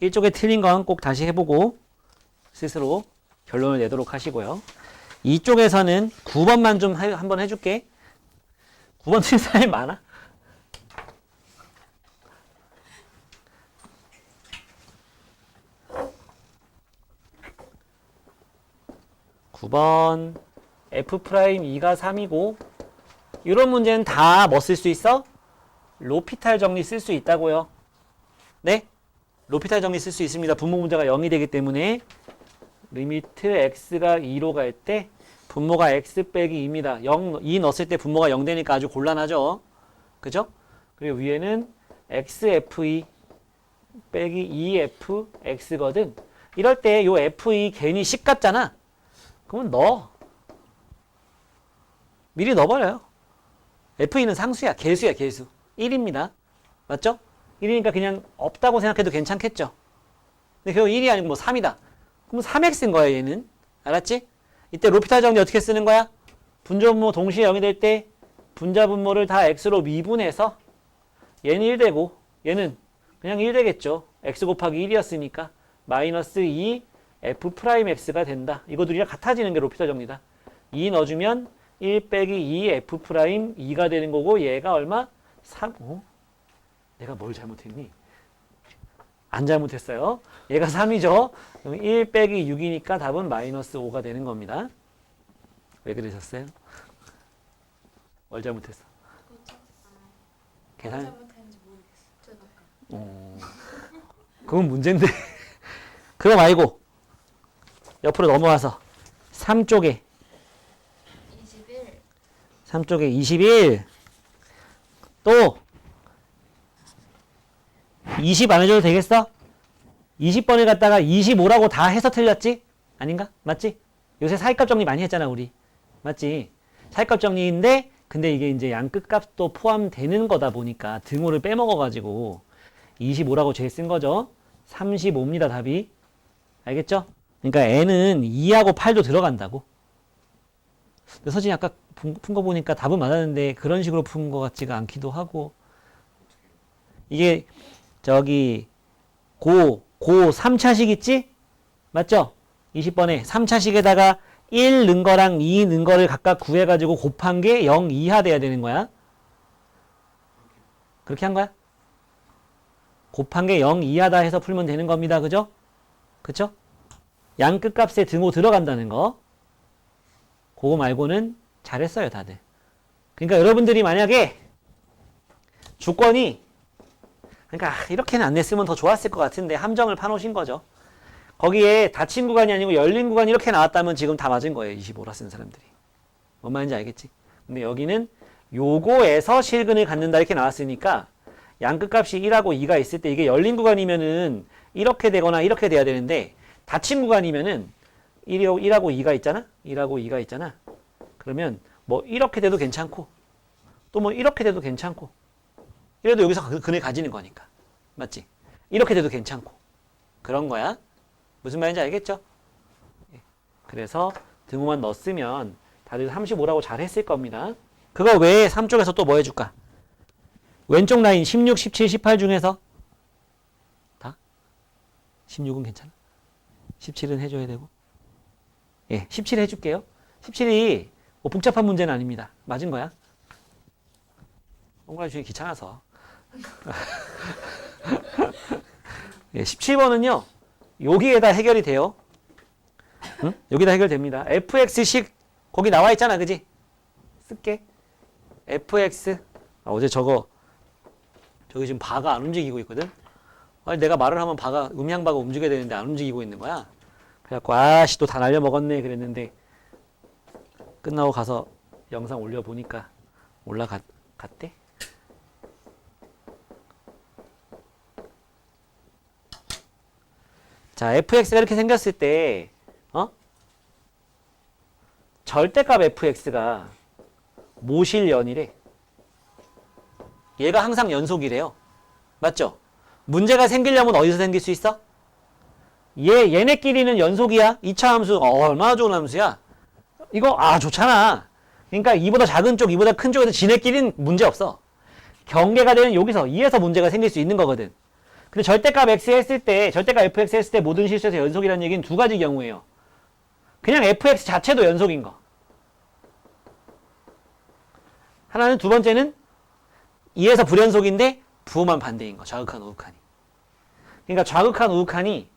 1쪽에 틀린 건 꼭 다시 해보고 스스로 결론을 내도록 하시고요. 이쪽에서는 9번만 좀 한번 해줄게. 9번 틀린 사람이 많아. 9번 F'2가 3이고 이런 문제는 다 뭐 쓸 수 있어? 로피탈 정리 쓸 수 있다고요. 네? 로피탈 정리 쓸 수 있습니다. 분모 문제가 0이 되기 때문에 리미트 x가 2로 갈 때 분모가 x 빼기 2입니다. 2 넣었을 때 분모가 0 되니까 아주 곤란하죠. 그죠? 그리고 위에는 xf2 빼기 2fx거든. 이럴 때 요 f2 괜히 10 같잖아. 그러면 넣어. 미리 넣어버려요. f2는 상수야. 개수야, 개수. 1입니다. 맞죠? 1이니까 그냥 없다고 생각해도 괜찮겠죠? 근데 그거 1이 아니고 뭐 3이다. 그럼 3x인 거야, 얘는. 알았지? 이때 로피탈 정리 어떻게 쓰는 거야? 분자분모 동시에 0이 될 때 분자분모를 다 x로 미분해서 얘는 1 되고 얘는 그냥 1 되겠죠. x 곱하기 1이었으니까 마이너스 2 f'x가 된다. 이거 둘이랑 같아지는 게 로피탈 정리다. 2 넣어주면 1 빼기 2 f'2가 되는 거고 얘가 얼마? 3. 내가 뭘 잘못했니? 안 잘못했어요. 얘가 3이죠. 그럼 1 빼기 6이니까 답은 마이너스 5가 되는 겁니다. 왜 그러셨어요? 뭘 잘못했어? 계산? 잘못했는지 모르겠어. 그건 문제인데. 그거 말고 옆으로 넘어와서 3쪽에 21. 3쪽에 21 또 20 안 해줘도 되겠어? 20번을 갖다가 25라고 다 해서 틀렸지? 아닌가? 맞지? 요새 사이값 정리 많이 했잖아 우리. 맞지? 사이값 정리인데 근데 이게 이제 양끝 값도 포함되는 거다 보니까 등호를 빼먹어가지고 25라고 죄 쓴 거죠. 35입니다 답이. 알겠죠? 그러니까 n은 2하고 8도 들어간다고. 근데 서진이 아까 푼 거 보니까 답은 맞았는데 그런 식으로 푼 거 같지가 않기도 하고. 이게 저기 고 3차식 있지? 맞죠? 20번에 3차식에다가 1 넣은 거랑 2 넣은 거를 각각 구해가지고 곱한 게 0 이하 돼야 되는 거야. 그렇게 한 거야? 곱한 게 0 이하다 해서 풀면 되는 겁니다. 그죠? 그쵸? 양 끝값에 등호 들어간다는 거. 그거 말고는 잘했어요, 다들. 그러니까 여러분들이 만약에 조건이 그러니까 이렇게는 안 냈으면 더 좋았을 것 같은데 함정을 파놓으신 거죠. 거기에 닫힌 구간이 아니고 열린 구간이 이렇게 나왔다면 지금 다 맞은 거예요. 25라 쓴 사람들이. 뭔 말인지 알겠지? 근데 여기는 요거에서 실근을 갖는다 이렇게 나왔으니까 양 끝값이 1하고 2가 있을 때 이게 열린 구간이면은 이렇게 되거나 이렇게 돼야 되는데 닫힌 구간이면은 1하고 2가 있잖아? 1하고 2가 있잖아? 그러면 뭐 이렇게 돼도 괜찮고 또 뭐 이렇게 돼도 괜찮고 이래도 여기서 근을 가지는 거니까. 맞지? 이렇게 돼도 괜찮고 그런 거야. 무슨 말인지 알겠죠? 그래서 등호만 넣었으면 다들 35라고 잘 했을 겁니다. 그거 외에 3쪽에서 또 뭐 해줄까? 왼쪽 라인 16, 17, 18 중에서 다? 16은 괜찮아? 17은 해줘야 되고. 예, 17 해줄게요. 17이 뭐 복잡한 문제는 아닙니다. 맞은 거야. 동그라미 주기 귀찮아서. 예, 17번은요. 여기에다 해결이 돼요. 응? 여기다 해결됩니다. fx식 거기 나와 있잖아. 그지? 쓸게. fx 어제 저기 지금 바가 안 움직이고 있거든. 아니, 내가 말을 하면 바가 음향바가 움직여야 되는데 안 움직이고 있는 거야. 그래갖고 아씨 또 다 날려먹었네 그랬는데 끝나고 가서 영상 올려보니까 올라갔대. 자, fx가 이렇게 생겼을 때, 절대값 fx가 모실연이래. 얘가 항상 연속이래요. 맞죠? 문제가 생기려면 어디서 생길 수 있어? 얘네끼리는 연속이야. 2차 함수, 얼마나 좋은 함수야. 이거, 좋잖아. 그러니까 이보다 작은 쪽, 이보다 큰 쪽에서 지네끼리는 문제 없어. 경계가 되는 여기서, 2에서 문제가 생길 수 있는 거거든. 근데 절대값 x 했을 때, 절대값 fx 했을 때 모든 실수에서 연속이라는 얘기는 두 가지 경우예요. 그냥 fx 자체도 연속인 거. 하나는 두 번째는 2에서 불연속인데 부호만 반대인 거. 좌극한 우극한이. 그러니까 좌극한 우극한이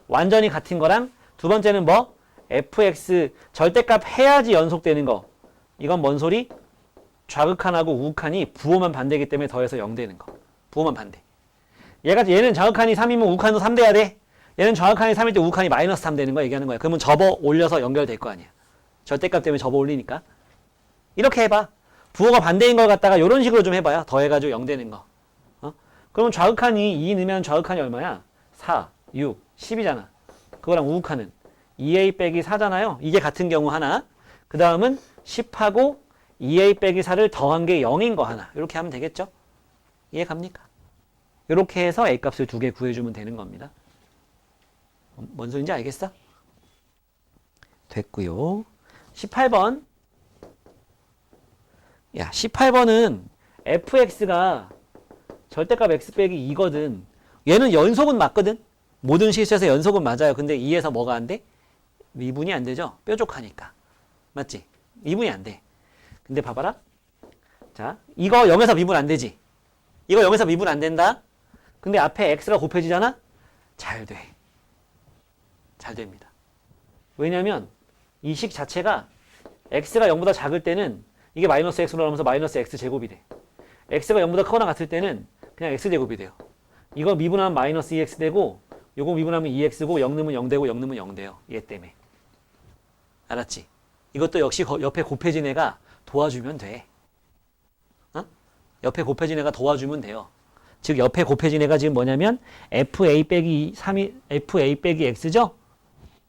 완전히 같은 거랑 두 번째는 뭐? fx 절대값 해야지 연속되는 거. 이건 뭔 소리? 좌극한하고 우극한이 부호만 반대이기 때문에 더해서 0 되는 거. 부호만 반대. 얘는 좌극한이 3이면 우극한도 3 돼야 돼. 얘는 좌극한이 3일 때 우극한이 마이너스 3 되는 거 얘기하는 거야. 그러면 접어 올려서 연결될 거 아니야. 절대값 때문에 접어 올리니까. 이렇게 해봐. 부호가 반대인 걸 갖다가 이런 식으로 좀 해봐요. 더해가지고 0 되는 거. 그러면 좌극한이 2 넣으면 좌극한이 얼마야? 4, 6, 10이잖아. 그거랑 우극한은 2a 빼기 4잖아요. 이게 같은 경우 하나. 그 다음은 10하고 2a 빼기 4를 더한 게 0인 거 하나. 이렇게 하면 되겠죠? 이해 갑니까? 이렇게 해서 a 값을 두 개 구해주면 되는 겁니다. 뭔 소린지 알겠어? 됐고요. 18번. 야, 18번은 fx가 절대값 x 빼기 2거든. 얘는 연속은 맞거든. 모든 실수에서 연속은 맞아요. 근데 2에서 뭐가 안 돼? 미분이 안 되죠. 뾰족하니까. 맞지? 미분이 안 돼. 근데 봐봐라. 자, 이거 0에서 미분 안 되지. 이거 0에서 미분 안 된다. 근데 앞에 x가 곱해지잖아? 잘 돼. 잘 됩니다. 왜냐면 이 식 자체가 x가 0보다 작을 때는 이게 마이너스 x로 나오면서 마이너스 x 제곱이 돼. x가 0보다 크거나 같을 때는 그냥 x 제곱이 돼요. 이거 미분하면 마이너스 2x 되고 요거 미분하면 2x고 0 넣으면 0 되고 0 넣으면 0 돼요. 얘 때문에. 알았지? 이것도 역시 옆에 곱해진 애가 도와주면 돼. 어? 옆에 곱해진 애가 도와주면 돼요. 즉 옆에 곱해진 애가 지금 뭐냐면 fa 빼기 3이 fa 빼기 x죠?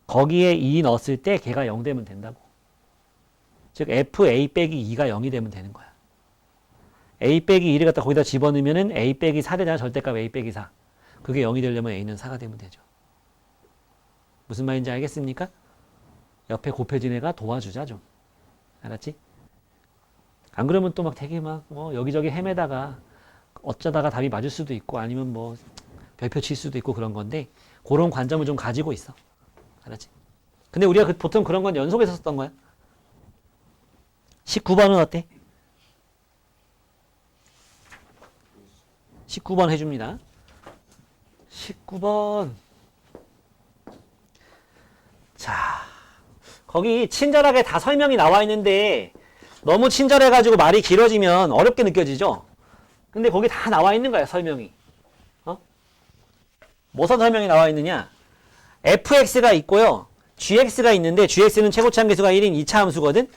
거기에 2 넣었을 때 걔가 0 되면 된다고. 즉 fa 빼기 2가 0이 되면 되는 거야. a 빼기 2를 갖다 거기다 집어넣으면은 a 빼기 4 되잖아. 절대값 a 빼기 4. 그게 0이 되려면 a는 4가 되면 되죠. 무슨 말인지 알겠습니까? 옆에 곱해진 애가 도와주자 좀. 알았지? 안 그러면 또 막 되게 막 여기저기 헤매다가 어쩌다가 답이 맞을 수도 있고 아니면 뭐 별표 칠 수도 있고 그런 건데 그런 관점을 좀 가지고 있어. 알았지? 근데 우리가 보통 그런 건 연속해서 썼던 거야. 19번은 어때? 19번 해줍니다. 19번. 자, 거기 친절하게 다 설명이 나와 있는데 너무 친절해가지고 말이 길어지면 어렵게 느껴지죠? 근데 거기 다 나와 있는 거야, 설명이. 무슨 설명이 나와 있느냐? fx가 있고요. gx가 있는데 gx는 최고차함계수가 1인 2차 함수거든?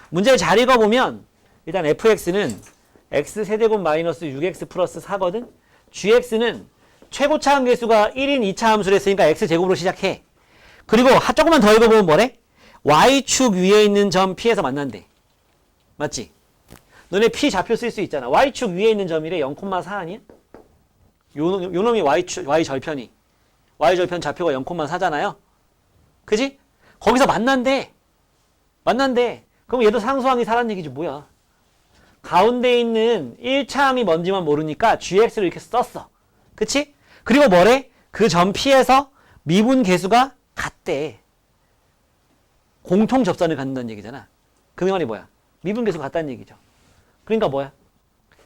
문제를 잘 읽어보면 일단 fx는 x 세제곱 마이너스 6x 플러스 4거든? gx는 최고차함계수가 1인 2차 함수를 했으니까 x제곱으로 시작해. 그리고 조금만 더 읽어보면 뭐래? y축 위에 있는 점 p에서 만난대. 맞지? 너네 p 좌표 쓸 수 있잖아. y축 위에 있는 점이래 0,4 아니야? 요 놈이 y절편이. y절편 좌표가 0,4잖아요. 그지? 거기서 만난대. 그럼 얘도 상수항이 사라는 얘기지 뭐야. 가운데 있는 1차항이 뭔지만 모르니까 gx를 이렇게 썼어. 그치? 그리고 뭐래? 그 점 P에서 미분 계수가 같대. 공통 접선을 갖는다는 얘기잖아. 그 말이 뭐야? 미분 계수가 같다는 얘기죠. 그러니까 뭐야?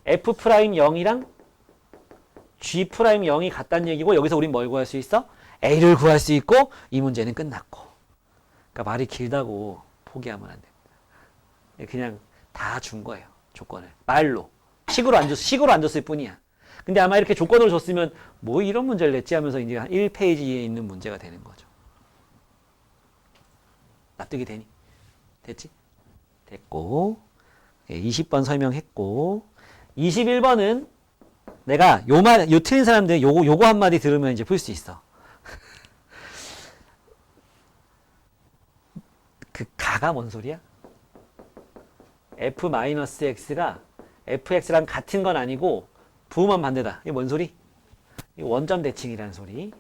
F'0이랑 G'0이 같다는 얘기고 여기서 우린 뭘 구할 수 있어? A를 구할 수 있고 이 문제는 끝났고. 그러니까 말이 길다고 포기하면 안 됩니다. 그냥 다 준 거예요. 조건을. 말로. 식으로 안 줬을 뿐이야. 근데 아마 이렇게 조건으로 줬으면 뭐 이런 문제를 냈지 하면서 이제 한 1페이지에 있는 문제가 되는 거죠. 납득이 되니? 됐지? 됐고 20번 설명했고 21번은 내가 요 틀린 사람들 요거 한마디 들으면 이제 풀 수 있어. 그 가가 뭔 소리야? f-x가 fx랑 같은 건 아니고 부호만 반대다. 이게 뭔 소리? 이거 원점 대칭이라는 소리.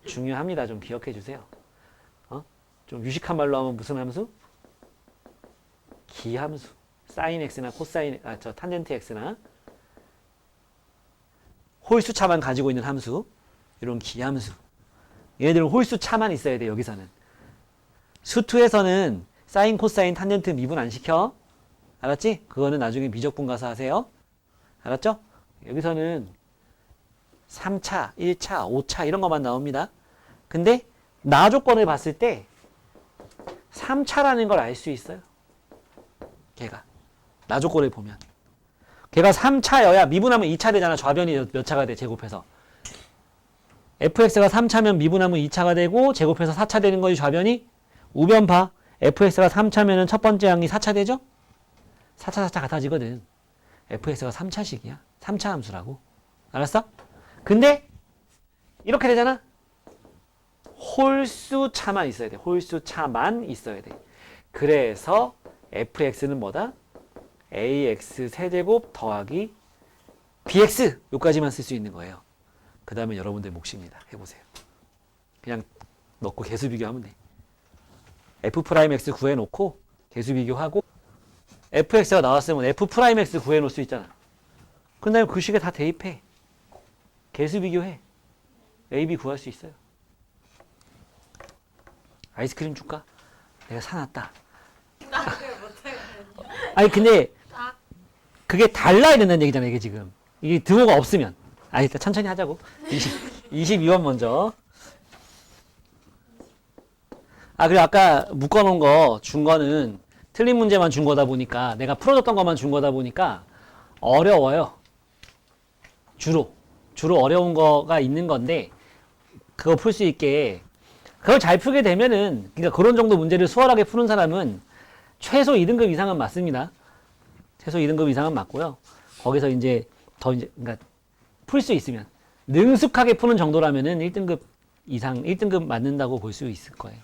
중요합니다. 좀 기억해 주세요. 좀 유식한 말로 하면 무슨 함수? 기함수. 사인 x나 코사인, 탄젠트 x나 홀수차만 가지고 있는 함수. 이런 기함수. 얘네들은 홀수차만 있어야 돼, 여기서는. 수투에서는 사인, 코사인, 탄젠트 미분 안 시켜. 알았지? 그거는 나중에 미적분 가서 하세요. 알았죠? 여기서는 3차, 1차, 5차 이런 것만 나옵니다. 근데 나 조건을 봤을 때 3차라는 걸 알 수 있어요. 걔가. 나 조건을 보면. 걔가 3차여야 미분하면 2차 되잖아. 좌변이 몇 차가 돼, 제곱해서. fx가 3차면 미분하면 2차가 되고 제곱해서 4차 되는 거지, 좌변이. 우변 봐. fx가 3차면은 첫 번째 항이 4차 되죠? 4차, 4차 같아지거든. fx가 3차식이야. 3차 함수라고. 알았어? 근데 이렇게 되잖아. 홀수차만 있어야 돼. 홀수차만 있어야 돼. 그래서 fx는 뭐다? ax 세제곱 더하기 bx 요까지만 쓸 수 있는 거예요. 그 다음에 여러분들 몫입니다. 해보세요. 그냥 넣고 개수 비교하면 돼. f'x 구해놓고 개수 비교하고 fx가 나왔으면 f'x 구해놓을 수 있잖아. 그 다음에 그 식에 다 대입해. 개수 비교해. a, b 구할 수 있어요. 아이스크림 줄까? 내가 사놨다. 나 그걸 못하겠네. 아니 근데 그게 달라야 된다는 얘기잖아, 이게 지금. 이게 등호가 없으면. 아, 일단 천천히 하자고. 22번 먼저. 아, 그리고 아까 묶어놓은 거 준 거는 틀린 문제만 준 거다 보니까, 내가 풀어줬던 것만 준 거다 보니까 어려워요. 주로 어려운 거가 있는 건데, 그거 풀 수 있게, 그걸 잘 풀게 되면은, 그러니까 그런 정도 문제를 수월하게 푸는 사람은 최소 2등급 이상은 맞습니다. 최소 2등급 이상은 맞고요. 거기서 이제 그러니까 풀 수 있으면 능숙하게 푸는 정도라면은 1등급 이상, 1등급 맞는다고 볼 수 있을 거예요.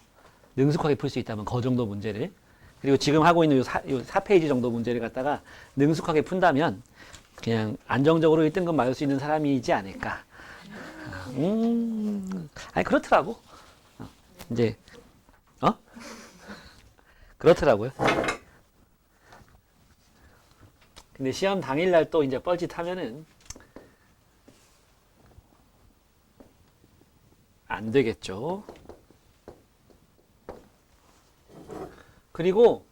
능숙하게 풀 수 있다면 그 정도 문제를. 그리고 지금 하고 있는 요 4페이지 정도 문제를 갖다가 능숙하게 푼다면 그냥 안정적으로 1등급 맞을 수 있는 사람이지 않을까. 아니 그렇더라고. 이제 그렇더라고요. 근데 시험 당일날 또 이제 뻘짓하면은 안 되겠죠. 그리고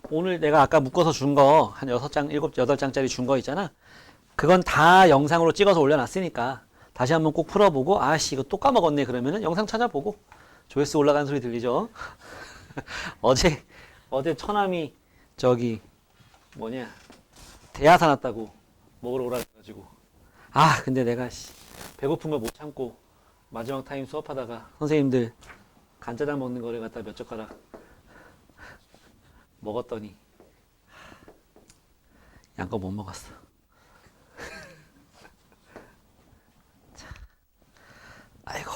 오늘 내가 아까 묶어서 준 거 한 6장, 8장짜리 준 거 있잖아. 그건 다 영상으로 찍어서 올려놨으니까 다시 한번 꼭 풀어보고, 아씨 이거 또 까먹었네 그러면은 영상 찾아보고. 조회수 올라가는 소리 들리죠? 어제 처남이 대하 사놨다고 먹으러 오라 해가지고, 근데 내가 배고픈 걸 못 참고 마지막 타임 수업하다가 선생님들 간짜장 먹는 거를 갖다 몇 젓가락 먹었더니 양껏 못 먹었어. 자, 아이고.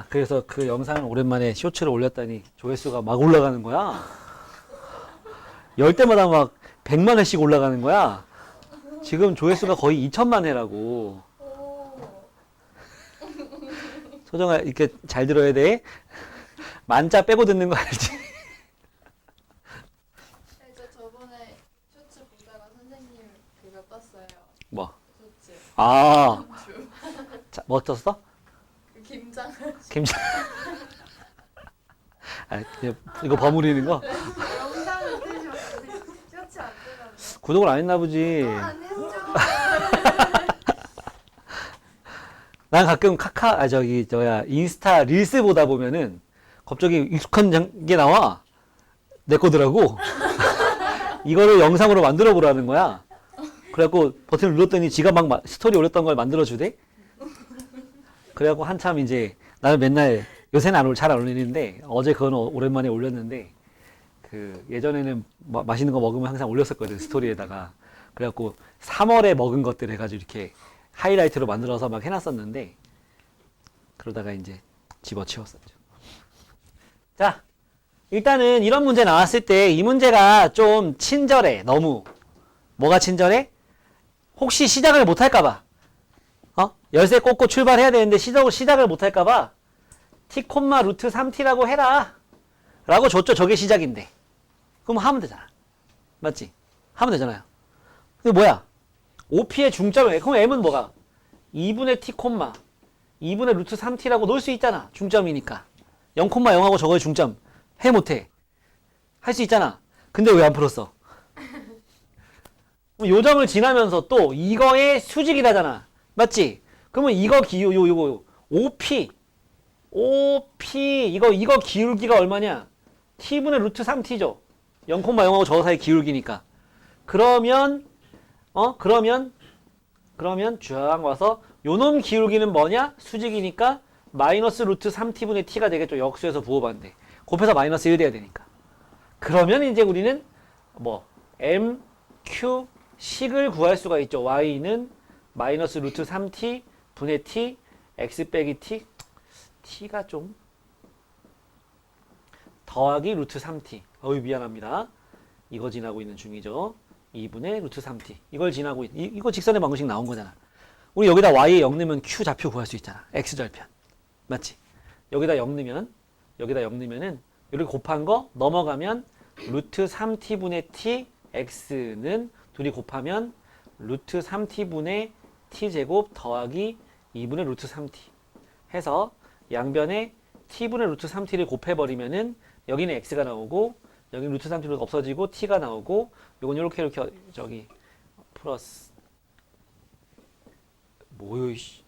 그래서 그 영상을 오랜만에 쇼츠를 올렸더니 조회수가 막 올라가는 거야. 열 때마다 막 100만 회씩 올라가는 거야. 지금 조회수가 거의 2천만 회라고. 소정아, 이렇게 잘 들어야 돼. 만자 빼고 듣는 거 알지? 저 저번에 쇼츠 보다가 선생님 그거 떴어요. 뭐? 쇼츠. 자, 뭐 떴어? 그 김장. 김장. 이거 버무리는 거? 영상을 뜨셨어요. 쇼츠 안 뜨던데. 구독을 안 했나 보지. 안 했죠. 난 가끔 인스타 릴스 보다 보면은 갑자기 익숙한 게 나와. 내 거더라고. 이거를 영상으로 만들어 보라는 거야. 그래갖고 버튼을 눌렀더니 지가 막 스토리 올렸던 걸 만들어 주대. 그래갖고 한참 이제 나는 맨날 요새는 잘 안 올리는데 어제 그건 오랜만에 올렸는데, 예전에는 맛있는 거 먹으면 항상 올렸었거든, 스토리에다가. 그래갖고 3월에 먹은 것들 해가지고 이렇게 하이라이트로 만들어서 막 해놨었는데, 그러다가 이제 집어치웠었죠. 자, 일단은 이런 문제 나왔을 때 이 문제가 좀 친절해. 너무. 뭐가 친절해? 혹시 시작을 못할까봐. 열쇠 꽂고 출발해야 되는데 시작을 못할까봐 t, 루트 3t라고 해라 라고 줬죠. 저게 시작인데. 그럼 하면 되잖아. 맞지? 하면 되잖아요. 이게 뭐야? OP의 중점을, 그럼 M은 뭐가? 2분의 T, 2분의 루트 3T라고 놓을 수 있잖아. 중점이니까. 0,0하고 저거의 중점. 해 못해? 할 수 있잖아. 근데 왜 안 풀었어? 요 점을 지나면서 또 이거의 수직이라잖아. 맞지? 그러면 이거 요거 OP 이거 기울기가 얼마냐? T분의 루트 3T죠. 0,0하고 저 사이 기울기니까. 그러면 쫙 와서 요놈 기울기는 뭐냐? 수직이니까 마이너스 루트 3T분의 T가 되겠죠. 역수에서 부호반대. 곱해서 마이너스 1 돼야 되니까. 그러면 이제 우리는 뭐 M, Q, 식을 구할 수가 있죠. Y는 마이너스 루트 3T 분의 T, X 빼기 T. T가 좀 더하기 루트 3T. 어이 미안합니다. 이거 지나고 있는 중이죠. 2분의 루트 3T. 이걸 지나고 이거 직선의 방정식 나온 거잖아. 우리 여기다 Y에 0 넣으면 Q 좌표 구할 수 있잖아. X절편. 맞지? 여기다 0 넣으면은 이렇게 곱한 거 넘어가면 루트 3T분의 T X는 둘이 곱하면 루트 3T분의 T제곱 더하기 2분의 루트 3T 해서 양변에 T분의 루트 3T를 곱해버리면은 여기는 X가 나오고 여기는 루트 3T가 없어지고 T가 나오고 요건 이렇게 저기 플러스 뭐요 이씨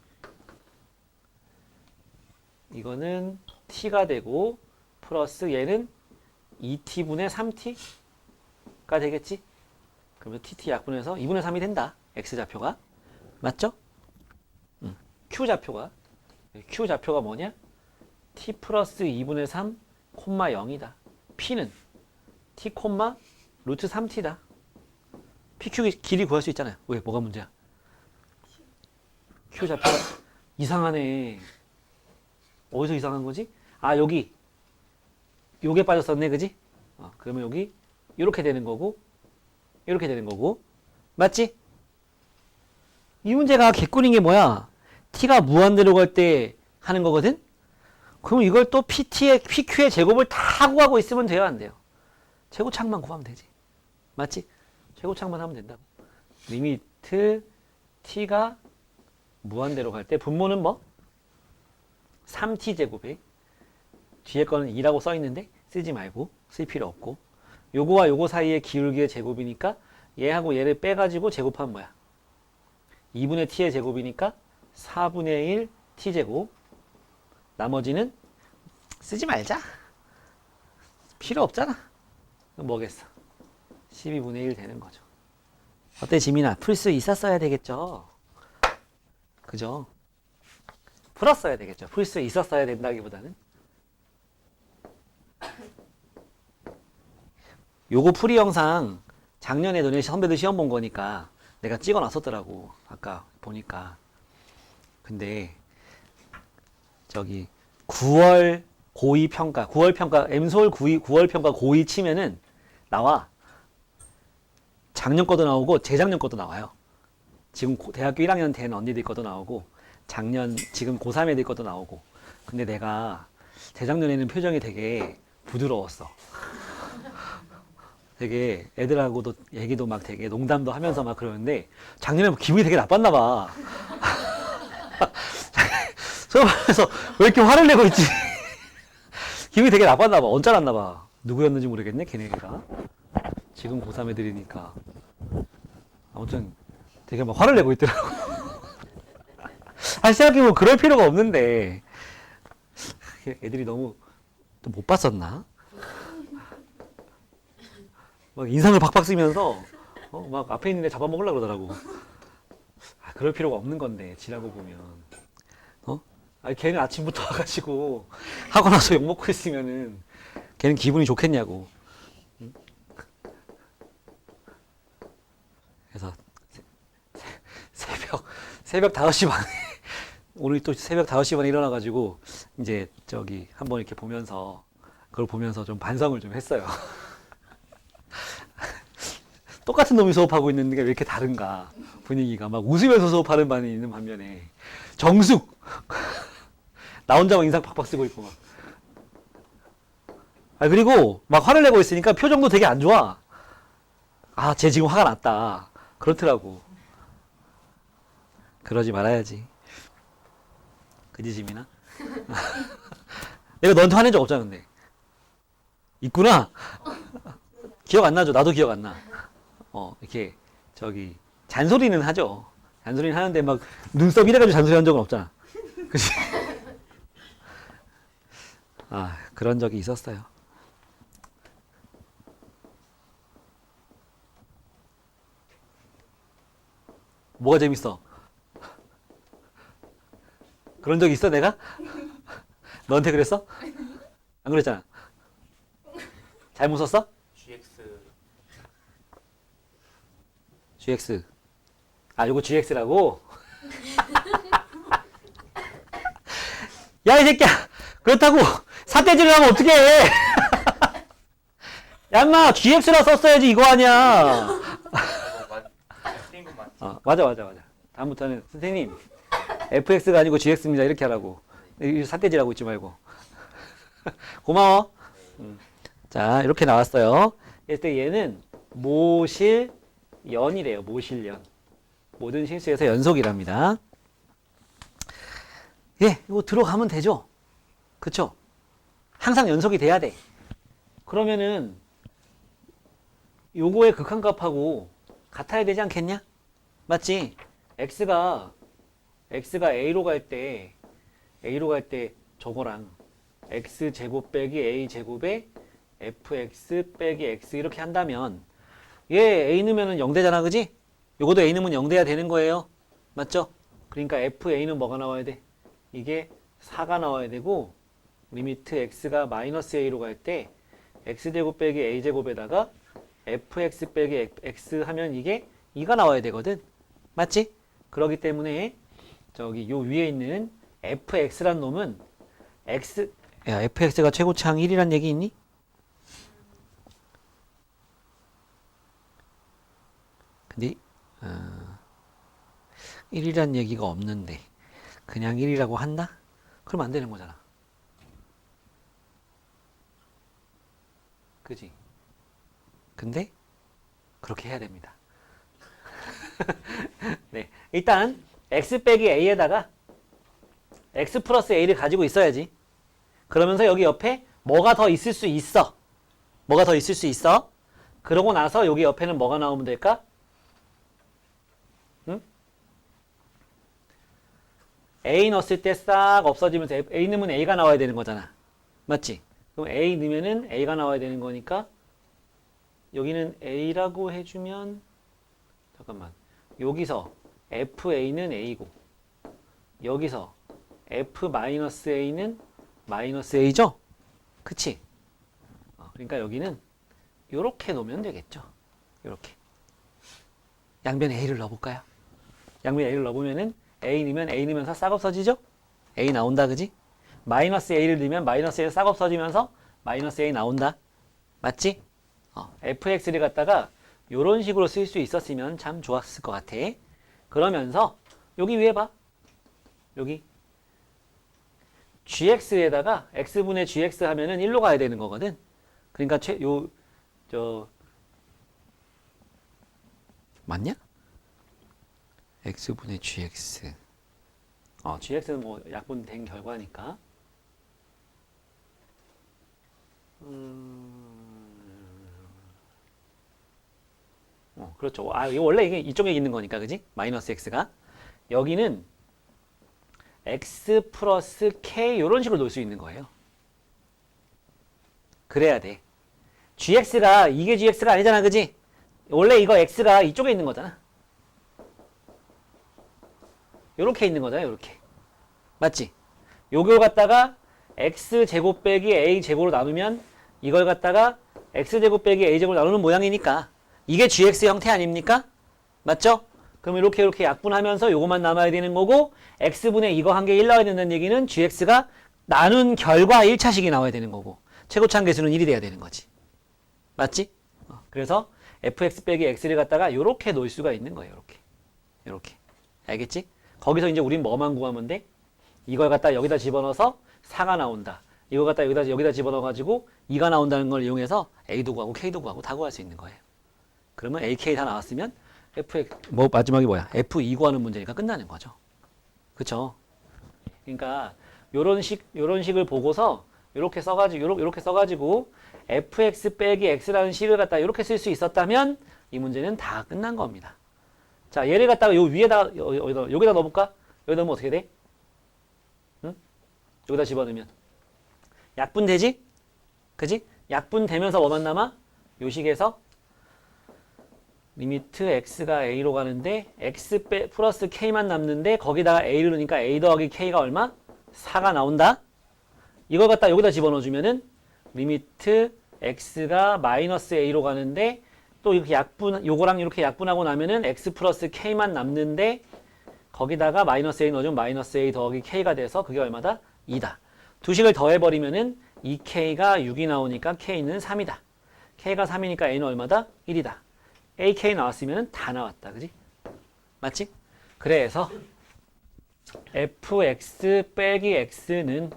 이거는 T가 되고 플러스 얘는 2T분의 3T가 되겠지? 그러면 TT 약분해서 2분의 3이 된다. X좌표가. 맞죠? Q좌표가 뭐냐? T 플러스 2분의 3, 0이다. P는 T, 루트 3T다. PQ 길이 구할 수 있잖아요. 왜? 뭐가 문제야? Q좌표가 이상하네. 어디서 이상한 거지? 아, 여기. 요게 빠졌었네, 그지? 그러면 여기 이렇게 되는 거고 이렇게 되는 거고 맞지? 이 문제가 개꿀인 게 뭐야? t가 무한대로 갈 때 하는 거거든? 그럼 이걸 또 PQ의 제곱을 다 구하고 있으면 돼요, 안 돼요? 제곱창만 구하면 되지. 맞지? 제곱창만 하면 된다고. 리미트 t가 무한대로 갈 때 분모는 뭐? 3t제곱에 뒤에 거는 2라고 써 있는데 쓰지 말고 쓸 필요 없고 요거와 요거 사이의 기울기의 제곱이니까 얘하고 얘를 빼가지고 제곱하면 뭐야? 2분의 t의 제곱이니까 4분의 1 t제곱 나머지는 쓰지 말자. 필요 없잖아. 그럼 뭐겠어? 12분의 1 되는 거죠. 어때 지민아? 풀 수 있었어야 되겠죠? 그죠? 풀었어야 되겠죠. 풀 수 있었어야 된다기보다는 요거 풀이 영상 작년에 너네 선배들 시험 본 거니까 내가 찍어 놨었더라고. 아까 보니까. 근데 저기 9월 고2 평가, 9월 평가, M솔 9월 평가 고2 치면은 나와. 작년 거도 나오고 재작년 거도 나와요. 지금 대학교 1학년 된 언니들 것도 나오고 지금 고3 애들 것도 나오고. 근데 내가 재작년에는 표정이 되게 부드러웠어. 되게 애들하고도 얘기도 막 되게 농담도 하면서 막 그러는데 작년에 기분이 되게 나빴나 봐. 수업하면서 왜 이렇게 화를 내고 있지? 기분이 되게 나빴나 봐. 언짢았나 봐. 누구였는지 모르겠네, 걔네가. 지금 고3 애들이니까. 아무튼 되게 막 화를 내고 있더라고. 생각해보면 그럴 필요가 없는데 애들이 너무 못 봤었나? 막 인상을 박박 쓰면서 막 앞에 있는 애 잡아먹으려고 그러더라고. 그럴 필요가 없는 건데 지나고 보면 아니 걔는 아침부터 와가지고 하고 나서 욕먹고 있으면은 걔는 기분이 좋겠냐고. 그래서 새벽 5시 반에 오늘 또 새벽 5시 반에 일어나가지고 이제 저기 한번 이렇게 보면서 그걸 보면서 좀 반성을 좀 했어요. 똑같은 놈이 수업하고 있는데 왜 이렇게 다른가 분위기가. 막 웃으면서 수업하는 반이 있는 반면에 정숙 나 혼자만 인상 팍팍 쓰고 있고 막. 그리고 막 화를 내고 있으니까 표정도 되게 안 좋아. 쟤 지금 화가 났다. 그렇더라고. 그러지 말아야지. 그지, 지민아? 내가 너한테 화낸 적 없잖아, 근데. 있구나? 기억 안 나죠? 나도 기억 안 나. 이렇게, 잔소리는 하죠. 잔소리는 하는데 막 눈썹 이래가지고 잔소리 한 적은 없잖아. 그치? 아, 그런 적이 있었어요. 뭐가 재밌어? 그런 적 있어, 내가? 너한테 그랬어? 안 그랬잖아. 잘못 썼어? GX. 아, 요거 GX라고? 야, 이 새끼야! 그렇다고 삿대질을 하면 어떡해! 야, 인마, GX라 썼어야지, 이거 아니야! 맞아. 다음부터는, 선생님, FX가 아니고 GX입니다. 이렇게 하라고. 삿대질하고 있지 말고. 고마워. 자, 이렇게 나왔어요. 그래서 얘는 모실연이래요. 모실연. 모든 실수에서 연속이랍니다. 예, 이거 들어가면 되죠? 그쵸? 항상 연속이 돼야 돼. 그러면은 요거의 극한값하고 같아야 되지 않겠냐? 맞지? x가 a로 갈 때 저거랑 x제곱 빼기 a제곱에 fx 빼기 x 이렇게 한다면 얘 a 넣으면 0되잖아, 그지? 요것도 a 넣으면 0돼야 되는 거예요. 맞죠? 그러니까 fa는 뭐가 나와야 돼? 이게 4가 나와야 되고 리미트 x가 마이너스 a로 갈 때 x제곱 빼기 a제곱에다가 fx 빼기 x 하면 이게 2가 나와야 되거든. 맞지? 그러기 때문에 요 위에 있는 fx란 놈은 야, fx가 최고차항 1이란 얘기 있니? 근데 1이란 얘기가 없는데 그냥 1이라고 한다? 그러면 안 되는 거잖아. 그지? 근데 그렇게 해야 됩니다. 네, 일단 x 빼기 a에다가 x 플러스 a를 가지고 있어야지. 그러면서 여기 옆에 뭐가 더 있을 수 있어. 뭐가 더 있을 수 있어. 그러고 나서 여기 옆에는 뭐가 나오면 될까? 응? a 넣었을 때 싹 없어지면서 a 넣으면 a가 나와야 되는 거잖아. 맞지? 그럼 a 넣으면은 a가 나와야 되는 거니까 여기는 a라고 해주면 잠깐만, 여기서 fa는 a고 여기서 f-a는 마이너스 a죠? 그치? 그러니까 여기는 요렇게 놓으면 되겠죠. 요렇게 양변에 a를 넣어볼까요? 양변에 a를 넣어보면은 a 넣으면서 싹 없어지죠? a 나온다, 그지? 마이너스 a를 넣으면 마이너스 a 싹 없어지면서 마이너스 a 나온다. 맞지? fx를 갖다가 요런 식으로 쓸 수 있었으면 참 좋았을 것 같아. 그러면서 여기 위에 봐. 여기 gx에다가 x분의 gx 하면은 1로 가야 되는 거거든. 그러니까 맞냐? x분의 gx. gx는 뭐 약분된 결과니까. 그렇죠. 이거 원래 이게 이쪽에 있는 거니까, 그지? 마이너스 x가. 여기는 x 플러스 k 이런 식으로 놓을 수 있는 거예요. 그래야 돼. 이게 gx가 아니잖아, 그지? 원래 이거 x가 이쪽에 있는 거잖아. 요렇게 있는 거잖아, 요렇게. 맞지? 요걸 갖다가 x제곱 빼기 a제곱으로 나누면 이걸 갖다가 x제곱 빼기 a제곱으로 나누는 모양이니까 이게 gx 형태 아닙니까? 맞죠? 그럼 이렇게 약분하면서 요것만 남아야 되는 거고 x분의 이거 한 개 1 나와야 된다는 얘기는 gx가 나눈 결과 1차식이 나와야 되는 거고 최고차항 계수는 1이 돼야 되는 거지. 맞지? 그래서 fx 빼기 x를 갖다가 요렇게 놓을 수가 있는 거예요. 요렇게. 알겠지? 거기서 이제 우린 뭐만 구하면 돼? 이걸 갖다 여기다 집어넣어서 4가 나온다. 이걸 갖다 여기다 집어넣어가지고 2가 나온다는 걸 이용해서 a도 구하고 k도 구하고 다 구할 수 있는 거예요. 그러면 ak 다 나왔으면 뭐 마지막이 뭐야? F2 구하는 문제니까 끝나는 거죠. 그쵸? 그러니까 요런 식을 보고서 요렇게 써가지고 fx 빼기 x라는 식을 갖다가 이렇게 쓸 수 있었다면 이 문제는 다 끝난 겁니다. 자, 얘를 갖다가 요 위에다가 여기다 넣어볼까? 여기 넣으면 어떻게 돼? 응? 여기다 집어넣으면 약분 되지? 그지? 약분 되면서 뭐만 남아? 요 식에서 리미트 x가 a로 가는데 x 플러스 k만 남는데 거기다가 a를 넣으니까 a 더하기 k가 얼마? 4가 나온다. 이걸 갖다 여기다 집어넣어주면은 리미트 x가 마이너스 a로 가는데 또 이렇게 요거랑 이렇게 약분하고 나면은 x 플러스 k만 남는데 거기다가 마이너스 a 넣어주면 마이너스 a 더하기 k가 돼서 그게 얼마다? 2다. 두 식을 더해버리면은 2k가 6이 나오니까 k는 3이다. k가 3이니까 a는 얼마다? 1이다. AK 나왔으면 다 나왔다. 그지? 맞지? 그래서 fx 빼기 x는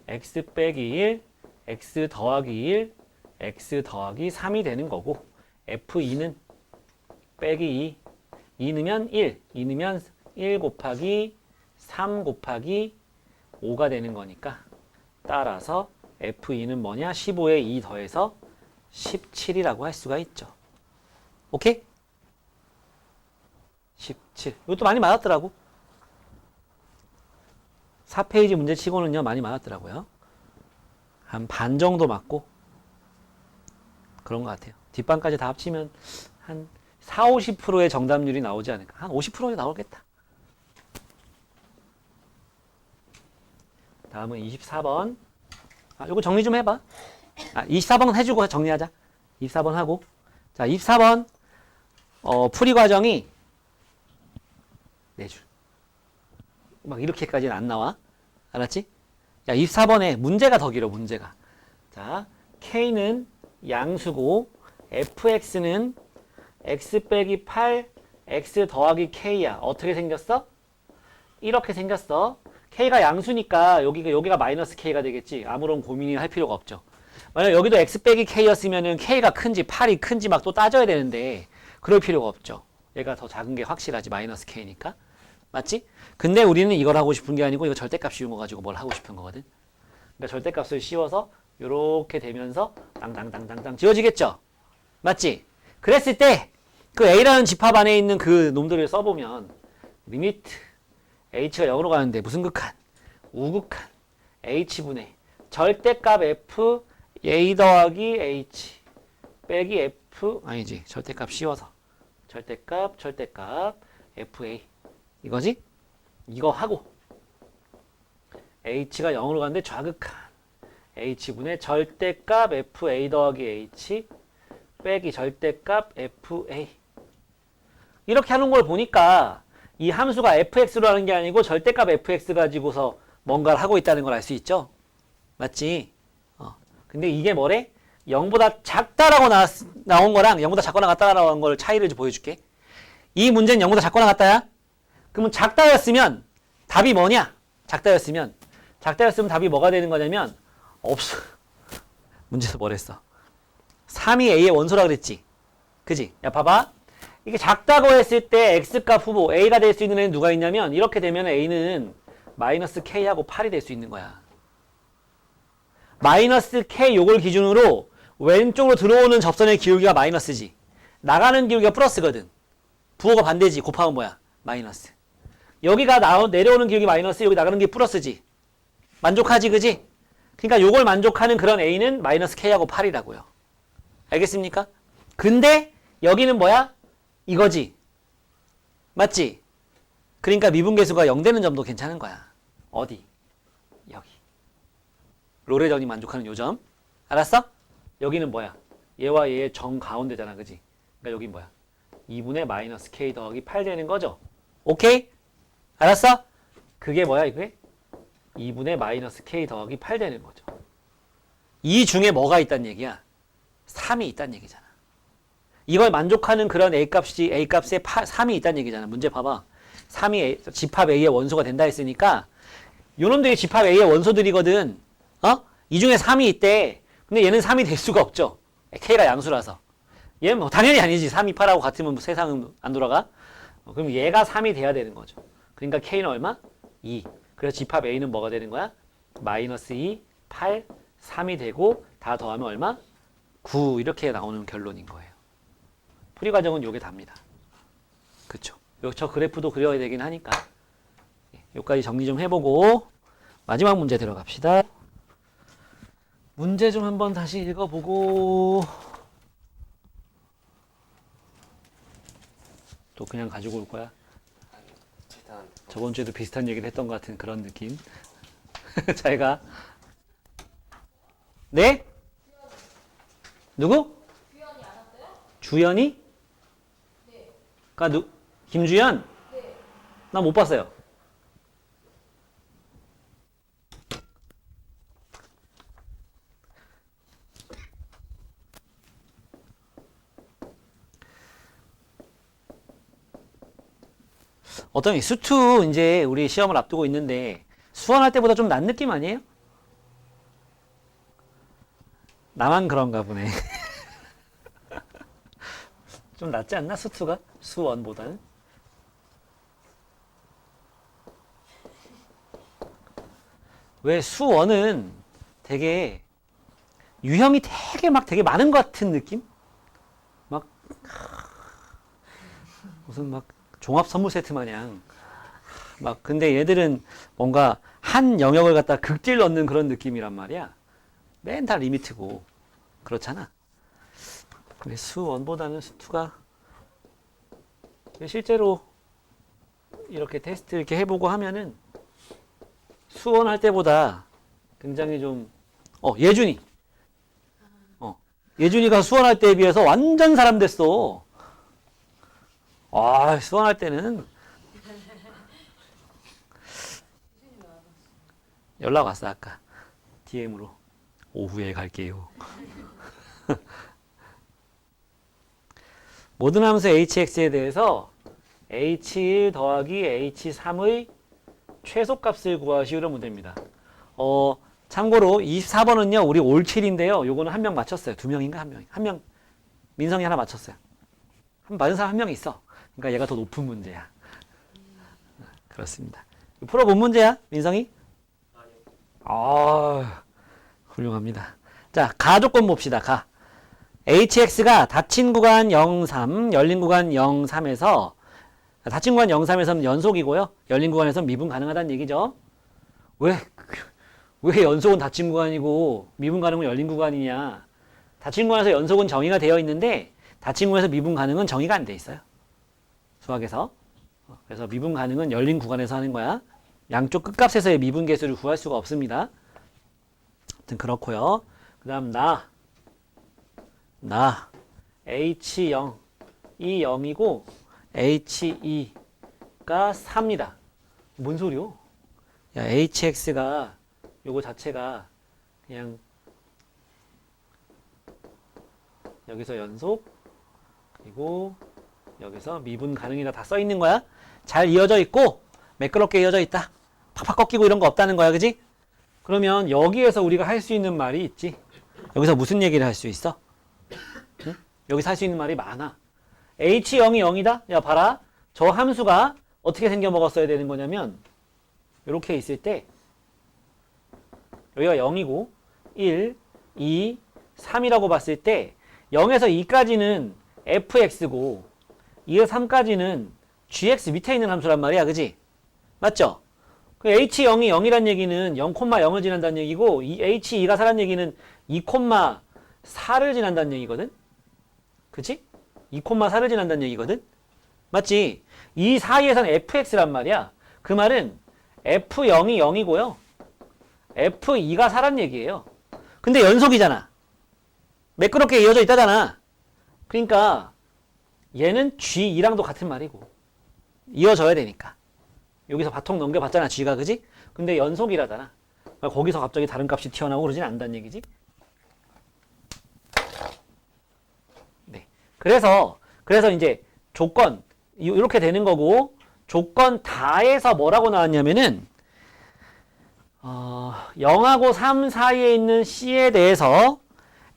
x 빼기 1, x 더하기 1, x 더하기 3이 되는 거고 f2는 빼기 2, 2 넣으면 1, 2 넣으면 1 곱하기 3 곱하기 5가 되는 거니까 따라서 f2는 뭐냐? 15에 2 더해서 17이라고 할 수가 있죠. 오케이? 17. 이것도 많이 맞았더라고. 4페이지 문제 치고는요, 많이 맞았더라고요. 한 반 정도 맞고, 그런 것 같아요. 뒷반까지 다 합치면 한 40, 50%의 정답률이 나오지 않을까. 한 50% 나오겠다. 다음은 24번. 요거 정리 좀 해봐. 24번 해주고 정리하자. 24번 하고. 자, 24번. 풀이 과정이 4줄. 막 이렇게까지는 안 나와. 알았지? 야, 24번에 문제가 더 길어, 문제가. 자, K는 양수고, fx는 x 빼기 8, x 더하기 k야. 어떻게 생겼어? 이렇게 생겼어. k가 양수니까 여기가 마이너스 k가 되겠지. 아무런 고민이 할 필요가 없죠. 만약 여기도 x 빼기 k였으면은 k가 큰지 8이 큰지 막 또 따져야 되는데 그럴 필요가 없죠. 얘가 더 작은 게 확실하지. 마이너스 k니까. 맞지? 근데 우리는 이걸 하고 싶은 게 아니고 이거 절대값 씌운 거 가지고 뭘 하고 싶은 거거든. 그러니까 절대값을 씌워서 요렇게 되면서 땅땅땅땅땅 지워지겠죠? 맞지? 그랬을 때 그 a라는 집합 안에 있는 그 놈들을 써보면 리미트 h가 0으로 가는데 무슨 극한? 우극한 h분의 절대값 f a 더하기 h 빼기 f 아니지 절대값 씌워서 절대값 fa 이거지? 이거 하고 h가 0으로 가는데 좌극한 h분의 절대값 fa 더하기 h 빼기 절대값 fa 이렇게 하는 걸 보니까 이 함수가 fx로 하는 게 아니고 절대값 fx 가지고서 뭔가를 하고 있다는 걸 알 수 있죠? 맞지? 근데 이게 뭐래? 0보다 작다라고 나온 거랑 0보다 작거나 같다라고 나온 걸 차이를 좀 보여줄게. 이 문제는 0보다 작거나 같다야? 그러면 작다였으면 답이 뭐냐? 작다였으면 답이 뭐가 되는 거냐면 없어. 문제에서 뭐랬어? 3이 a의 원소라 그랬지? 그지? 야 봐봐. 이게 작다고 했을 때 x값 후보 a가 될 수 있는 애는 누가 있냐면 이렇게 되면 a는 마이너스 k하고 8이 될 수 있는 거야. 마이너스 k 요걸 기준으로 왼쪽으로 들어오는 접선의 기울기가 마이너스지. 나가는 기울기가 플러스거든. 부호가 반대지. 곱하면 뭐야? 마이너스. 여기가 내려오는 기울기 마이너스, 여기 나가는 게 플러스지. 만족하지, 그지? 그러니까 요걸 만족하는 그런 a는 마이너스 k하고 8이라고요. 알겠습니까? 근데 여기는 뭐야? 이거지. 맞지? 그러니까 미분계수가 0 되는 점도 괜찮은 거야. 어디? 여기. 로레전이 만족하는 요 점. 알았어? 여기는 뭐야? 얘와 얘의 정 가운데잖아. 그지? 그러니까 여긴 뭐야? 2분의 마이너스 k 더하기 8 되는 거죠. 오케이? 알았어? 그게 뭐야 이게? 2분의 마이너스 k 더하기 8 되는 거죠. 이 중에 뭐가 있단 얘기야? 3이 있단 얘기잖아. 이걸 만족하는 그런 A값에 3이 있단 얘기잖아. 문제 봐봐. 3이 집합 A의 원소가 된다 했으니까 요놈들이 집합 A의 원소들이거든. 이 중에 3이 있대. 근데 얘는 3이 될 수가 없죠. K가 양수라서. 얘 뭐 당연히 아니지. 3, 2, 8하고 같으면 뭐 세상은 안 돌아가? 그럼 얘가 3이 돼야 되는 거죠. 그러니까 K는 얼마? 2. 그래서 집합 A는 뭐가 되는 거야? 마이너스 2, 8, 3이 되고 다 더하면 얼마? 9 이렇게 나오는 결론인 거예요. 풀이 과정은 요게 답니다. 그쵸? 저 그래프도 그려야 되긴 하니까 요까지 정리 좀 해보고 마지막 문제 들어갑시다. 문제 좀 한번 다시 읽어보고 또 그냥 가지고 올 거야? 저번 주에도 비슷한 얘기를 했던 것 같은 그런 느낌. 잘 가. 네? 누구? 규현이 안 왔어요? 주연이? 네. 김주연? 네. 나 못 봤어요. 어떤 수투 이제 우리 시험을 앞두고 있는데 수원할 때보다 좀 난 느낌 아니에요? 나만 그런가 보네. 좀 낫지 않나 수투가? 수원보다는? 왜 수원은 되게 유형이 되게 많은 것 같은 느낌? 막 무슨 막 종합 선물 세트 마냥 막 근데 얘들은 뭔가 한 영역을 갖다 극딜 넣는 그런 느낌이란 말이야. 맨 다 리미트고 그렇잖아. 근데 수원보다는 수투가 실제로 이렇게 테스트 이렇게 해보고 하면은 수원 할 때보다 굉장히 좀 예준이 예준이가 수원할 때에 비해서 완전 사람 됐어. 아, 수원할 때는 연락 왔어 아까 DM으로 오후에 갈게요. 모든 함수 hx에 대해서 h1 더하기 h3의 최소값을 구하시오로 문제입니다. 참고로 24번은요 우리 올 7인데요 요거는 한 명 맞췄어요. 두 명인가 한 명. 한 명 민성이 하나 맞췄어요. 맞은 사람 한 명 있어. 그러니까 얘가 더 높은 문제야. 그렇습니다. 풀어본 문제야 민성이? 아 훌륭합니다. 자 가조건 봅시다. 가 hx가 닫힌 구간 0, 3 열린 구간 0, 3에서 닫힌 구간 0, 3에서는 연속이고요. 열린 구간에서는 미분 가능하다는 얘기죠. 왜 연속은 닫힌 구간이고 미분 가능은 열린 구간이냐. 닫힌 구간에서 연속은 정의가 되어 있는데 닫힌 구간에서 미분 가능은 정의가 안 돼 있어요. 수학에서. 그래서 미분 가능은 열린 구간에서 하는 거야. 양쪽 끝값에서의 미분 개수를 구할 수가 없습니다. 아무튼 그렇고요. 그 다음 H0 이 0이고 H2가 4입니다. 뭔 소리요? 야, HX가 요거 자체가 그냥 여기서 연속 그리고 여기서 미분 가능이다 다 써 있는 거야. 잘 이어져 있고 매끄럽게 이어져 있다. 팍팍 꺾이고 이런 거 없다는 거야. 그지? 그러면 여기에서 우리가 할 수 있는 말이 있지. 여기서 무슨 얘기를 할 수 있어? 응? 여기서 할 수 있는 말이 많아. H0이 0이다? 야 봐라. 저 함수가 어떻게 생겨 먹었어야 되는 거냐면 이렇게 있을 때 여기가 0이고 1, 2, 3이라고 봤을 때 0에서 2까지는 fx고 2에서 3까지는 gx 밑에 있는 함수란 말이야. 그지? 맞죠? 그 h0이 0이란 얘기는 0,0을 지난다는 얘기고 h2가 4란 얘기는 2,4를 지난다는 얘기거든? 그치? 2,4를 지난다는 얘기거든? 맞지? 이 사이에서는 fx란 말이야. 그 말은 f0이 0이고요. f2가 4란 얘기예요. 근데 연속이잖아. 매끄럽게 이어져 있다잖아. 그러니까 얘는 G2랑도 같은 말이고 이어져야 되니까. 여기서 바통 넘겨봤잖아 G가. 그지? 근데 연속이라잖아. 거기서 갑자기 다른 값이 튀어나오고 그러진 않다는 얘기지. 네. 그래서 이제 조건 이렇게 되는 거고 조건 다에서 뭐라고 나왔냐면은 0하고 3 사이에 있는 C에 대해서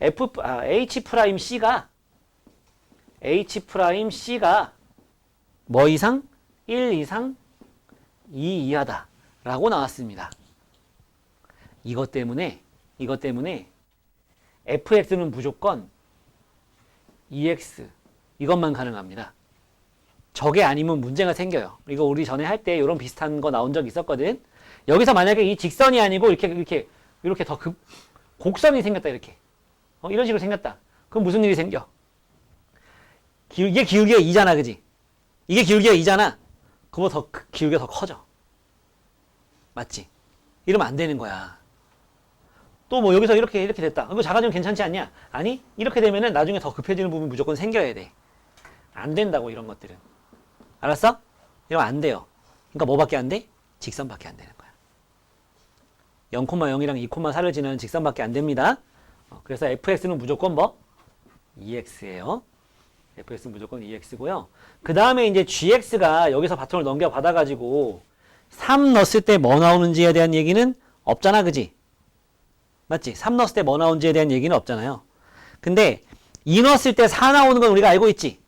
H'C가 H'C가 뭐 이상? 1 이상 2 이하다 라고 나왔습니다. 이것 때문에 fx는 무조건 2x 이것만 가능합니다. 저게 아니면 문제가 생겨요. 이거 우리 전에 할 때 이런 비슷한 거 나온 적 있었거든. 여기서 만약에 이 직선이 아니고 이렇게 더 곡선이 생겼다 이렇게 이런 식으로 생겼다. 그럼 무슨 일이 생겨? 이게 기울기가 2잖아, 그지? 이게 기울기가 2잖아. 그거보다 더 기울기가 더 커져. 맞지? 이러면 안 되는 거야. 또 뭐 여기서 이렇게 됐다. 이거 작아지면 괜찮지 않냐? 아니, 이렇게 되면은 나중에 더 급해지는 부분이 무조건 생겨야 돼. 안 된다고, 이런 것들은. 알았어? 이러면 안 돼요. 그러니까 뭐밖에 안 돼? 직선밖에 안 되는 거야. 0,0이랑 2,4를 지나는 직선밖에 안 됩니다. 그래서 fx는 무조건 뭐? 2x예요. fx는 무조건 2x고요. 그 다음에 이제 gx가 여기서 바통을 넘겨받아가지고 3 넣었을 때 뭐 나오는지에 대한 얘기는 없잖아, 그지? 맞지? 3 넣었을 때 뭐 나오는지에 대한 얘기는 없잖아요. 근데 2 넣었을 때 4 나오는 건 우리가 알고 있지?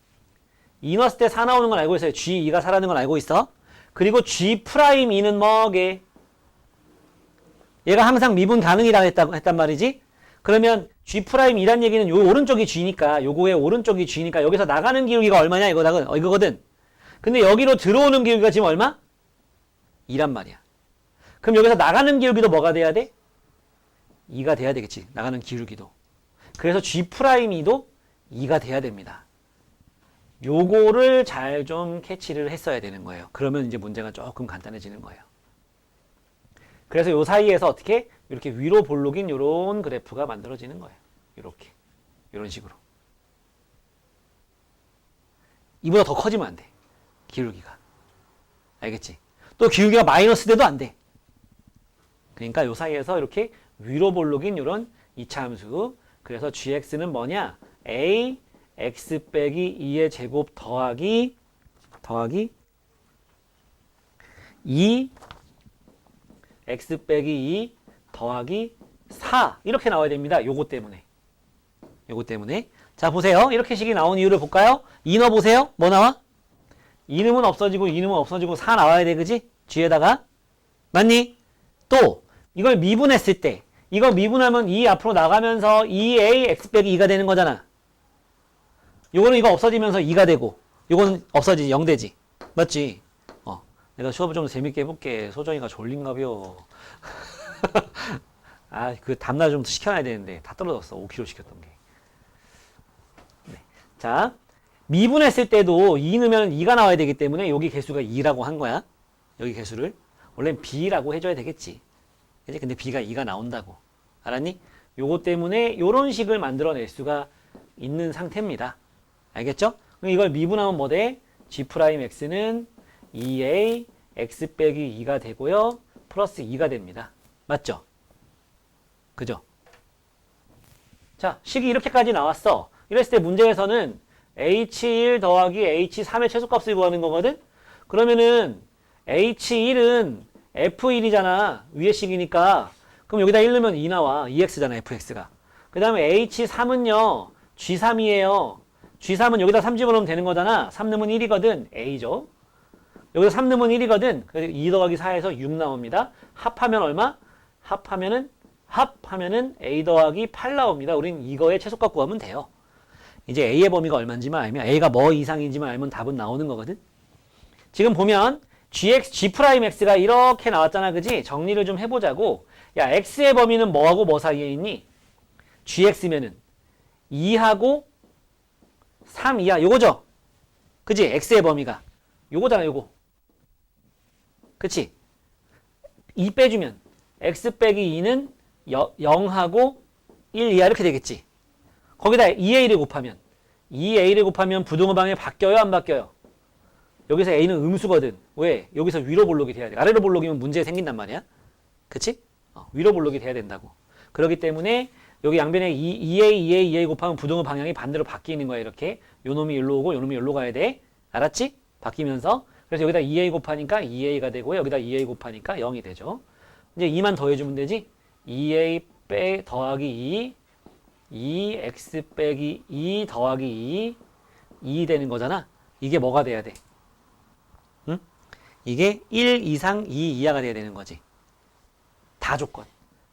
2 넣었을 때 4 나오는 건 알고 있어요. G2가 4라는 건 알고 있어. 그리고 G'2는 뭐게? 얘가 항상 미분 가능이라고 했단 말이지? 그러면 G'2란 얘기는 요 오른쪽이 G니까, 요거의 오른쪽이 G니까 여기서 나가는 기울기가 얼마냐? 이거거든. 근데 여기로 들어오는 기울기가 지금 얼마? 2란 말이야. 그럼 여기서 나가는 기울기도 뭐가 돼야 돼? 2가 돼야 되겠지. 나가는 기울기도. 그래서 G'2도 2가 돼야 됩니다. 요거를 잘 좀 캐치를 했어야 되는 거예요. 그러면 이제 문제가 조금 간단해지는 거예요. 그래서 요 사이에서 어떻게 이렇게 위로 볼록인 요런 그래프가 만들어지는 거예요. 이렇게. 이런 식으로. 이보다 더 커지면 안 돼. 기울기가. 알겠지? 또 기울기가 마이너스 돼도 안 돼. 그러니까 요 사이에서 이렇게 위로 볼록인 요런 이차함수. 그래서 gx는 뭐냐? a x 빼기 2의 제곱 더하기 2 x 빼기 2 더하기 4 이렇게 나와야 됩니다. 요거 때문에. 자 보세요. 이렇게 식이 나온 이유를 볼까요? 2 넣어보세요. 뭐 나와? 2는 없어지고 4 나와야 돼. 그지? G에다가. 맞니? 또 이걸 미분했을 때 이거 미분하면 2 앞으로 나가면서 2a x 빼기 2가 되는 거잖아. 요거는 이거 없어지면서 2가 되고 요거는 없어지지 0 되지. 맞지? 내가 수업을 좀 재밌게 해볼게. 소정이가 졸린가벼. 아, 그 다음날 좀 시켜놔야 되는데 다 떨어졌어. 5kg 시켰던 게. 네. 자, 미분했을 때도 2 넣으면 2가 나와야 되기 때문에 여기 개수가 2라고 한 거야. 여기 개수를. 원래는 B라고 해줘야 되겠지. 그치? 근데 B가 2가 나온다고. 알았니? 요거 때문에 요런 식을 만들어낼 수가 있는 상태입니다. 알겠죠? 그럼 이걸 미분하면 뭐 돼? G'X는 2a x 빼기 2가 되고요. 플러스 2가 됩니다. 맞죠? 그죠? 자, 식이 이렇게까지 나왔어. 이랬을 때 문제에서는 h1 더하기 h3의 최소값을 구하는 거거든? 그러면은 h1은 f1이잖아. 위의 식이니까. 그럼 여기다 1 넣으면 2 나와. 2x잖아, fx가. 그 다음에 h3은요. g3이에요. g3은 여기다 3 집어넣으면 되는 거잖아. 3 넣으면 1이거든. a죠. 여기서 3 넣으면 1이거든. 그래서 2 더하기 4에서 6 나옵니다. 합하면 얼마? 합하면은 a 더하기 8 나옵니다. 우린 이거의 최소값 구하면 돼요. 이제 a의 범위가 얼마인지만 알면 a가 뭐 이상인지만 알면 답은 나오는 거거든. 지금 보면 G'X가 이렇게 나왔잖아. 그지? 정리를 좀 해보자고. 야, X의 범위는 뭐하고 뭐 사이에 있니? Gx면은 2하고 3 이하 요거죠? 그지? X의 범위가 요거잖아. 요거. 그치? 2 빼주면 X 빼기 2는 0하고 1 이하 이렇게 되겠지. 거기다 2a를 곱하면 부등호 방향이 바뀌어요? 안 바뀌어요? 여기서 a는 음수거든. 왜? 여기서 위로 볼록이 돼야 돼. 아래로 볼록이면 문제 생긴단 말이야. 그치? 위로 볼록이 돼야 된다고. 그렇기 때문에 여기 양변에 2a 곱하면 부등호 방향이 반대로 바뀌는 거야. 이렇게. 요 놈이 일로 오고 요 놈이 일로 가야 돼. 알았지? 바뀌면서. 그래서 여기다 2a 곱하니까 2a가 되고 여기다 2a 곱하니까 0이 되죠. 이제 2만 더해주면 되지. 2a 더하기 2 2x 빼기 2 더하기 2 2 되는 거잖아. 이게 뭐가 돼야 돼? 응? 이게 1 이상 2 이하가 돼야 되는 거지. 다 조건.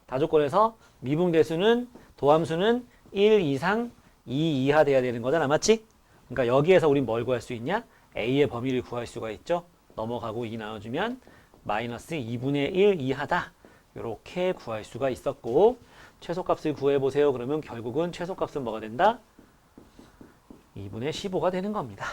다 조건에서 미분계수는 도함수는 1 이상 2 이하 돼야 되는 거잖아. 맞지? 그러니까 여기에서 우린 뭘 구할 수 있냐? A의 범위를 구할 수가 있죠. 넘어가고 2 나눠주면 마이너스 2분의 1 이하다. 이렇게 구할 수가 있었고 최소값을 구해보세요. 그러면 결국은 최소값은 뭐가 된다? 2분의 15가 되는 겁니다.